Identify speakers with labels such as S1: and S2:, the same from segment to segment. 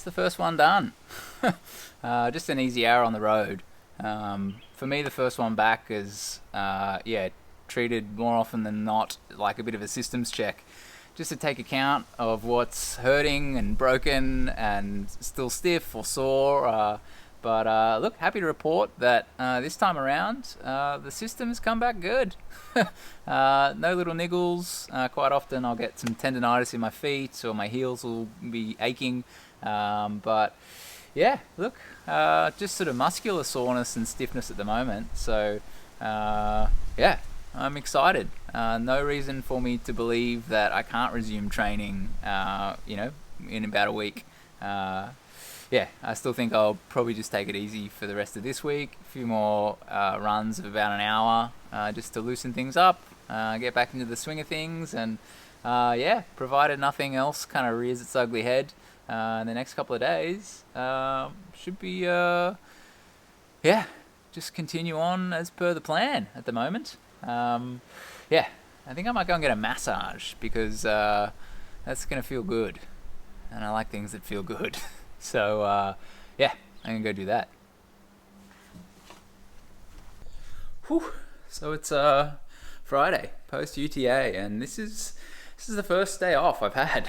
S1: the first one done. Just an easy hour on the road. For me, the first one back is, treated more often than not like a bit of a systems check, just to take account of what's hurting and broken and still stiff or sore. But look, happy to report that this time around, the system's come back good. No little niggles. Quite often I'll get some tendonitis in my feet or my heels will be aching. But yeah, look, just sort of muscular soreness and stiffness at the moment. So yeah, I'm excited. No reason for me to believe that I can't resume training, in about a week. Yeah, I still think I'll probably just take it easy for the rest of this week. A few more runs of about an hour just to loosen things up, get back into the swing of things, and provided nothing else kind of rears its ugly head in the next couple of days, should be, just continue on as per the plan at the moment. I think I might go and get a massage because that's going to feel good. And I like things that feel good. So, I'm going to go do that. Whew. So it's Friday, post-UTA, and this is the first day off I've had.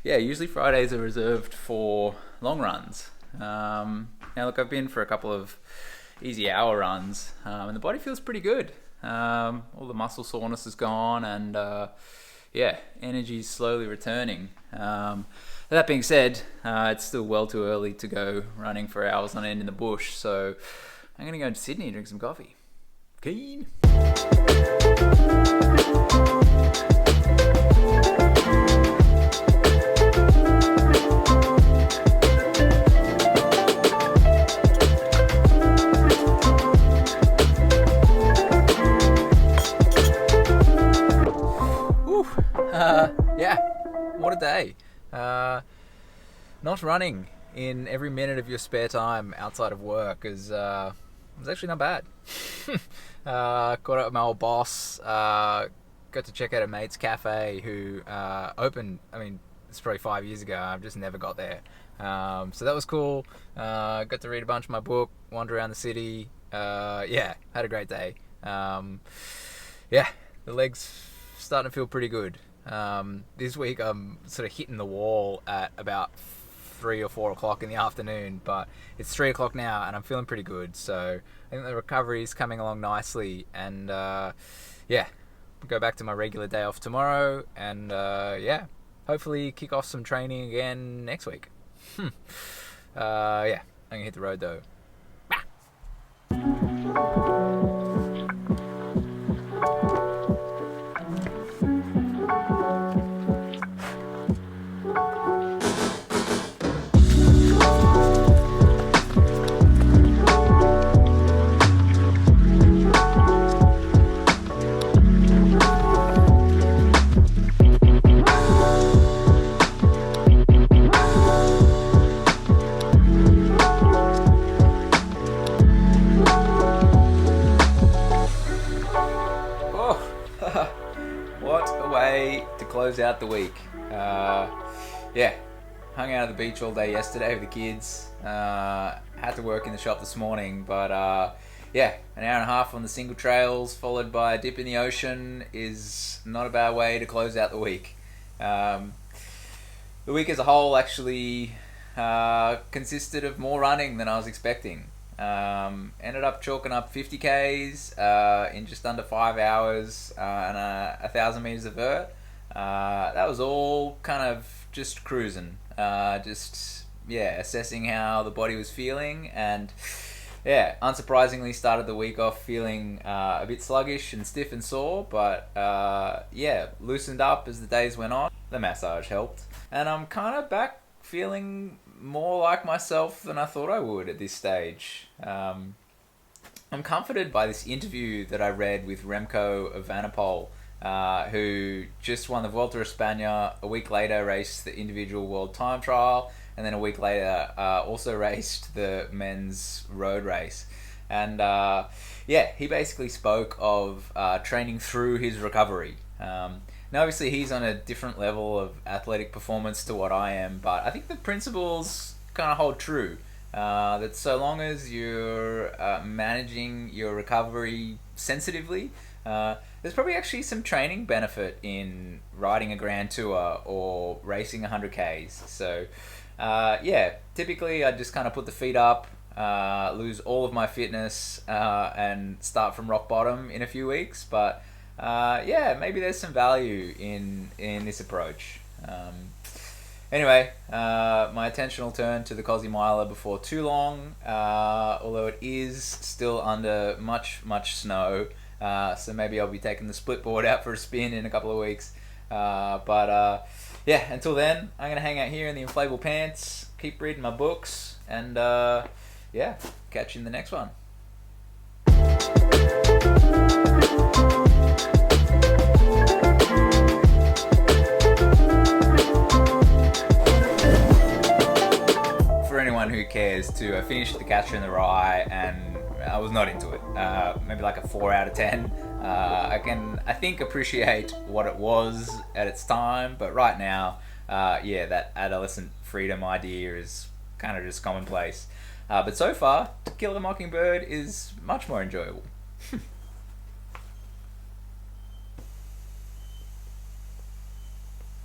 S1: Usually Fridays are reserved for long runs. Now, look, I've been for a couple of easy hour runs, and the body feels pretty good. All the muscle soreness is gone, and energy's slowly returning. That being said, it's still well too early to go running for hours on end in the bush, so I'm going to go to Sydney and drink some coffee. Keen? What a day. Not running in every minute of your spare time outside of work is actually not bad. Caught up with my old boss, got to check out a mate's cafe who opened, it's probably 5 years ago. I've just never got there. So that was cool. Got to read a bunch of my book, wander around the city. Had a great day. The legs starting to feel pretty good. This week I'm sort of hitting the wall at about 3 or 4 o'clock in the afternoon, but it's 3 o'clock now and I'm feeling pretty good. So I think the recovery is coming along nicely, and go back to my regular day off tomorrow, and hopefully kick off some training again next week. I'm gonna hit the road though. Close out the week. Hung out at the beach all day yesterday with the kids. Had to work in the shop this morning, but an hour and a half on the single trails followed by a dip in the ocean is not a bad way to close out the week. The week as a whole actually consisted of more running than I was expecting. Ended up chalking up 50 Ks in just under 5 hours and 1,000 meters of vert. That was all kind of just cruising, assessing how the body was feeling, and unsurprisingly started the week off feeling a bit sluggish and stiff and sore, but loosened up as the days went on. The massage helped, and I'm kind of back feeling more like myself than I thought I would at this stage. I'm comforted by this interview that I read with Remco Evenepoel, who just won the Vuelta a España. A week later raced the individual world time trial, and then a week later also raced the men's road race. And he basically spoke of training through his recovery. Now, obviously, he's on a different level of athletic performance to what I am, but I think the principles kind of hold true. That so long as you're managing your recovery sensitively, there's probably actually some training benefit in riding a grand tour or racing 100 Ks. So, yeah, typically I just kind of put the feet up, lose all of my fitness, and start from rock bottom in a few weeks. But yeah, maybe there's some value in this approach. Anyway, my attention will turn to the Cosy Miler before too long, although it is still under much snow. So maybe I'll be taking the split board out for a spin in a couple of weeks. But yeah, until then, I'm going to hang out here in the inflatable pants, keep reading my books, and yeah, catch you in the next one. For anyone who cares too, I finished The Catcher in the Rye and I was not into it. Maybe like a 4 out of 10. I think appreciate what it was at its time, but right now, yeah, that adolescent freedom idea is kind of just commonplace. But so far, To Kill a Mockingbird is much more enjoyable.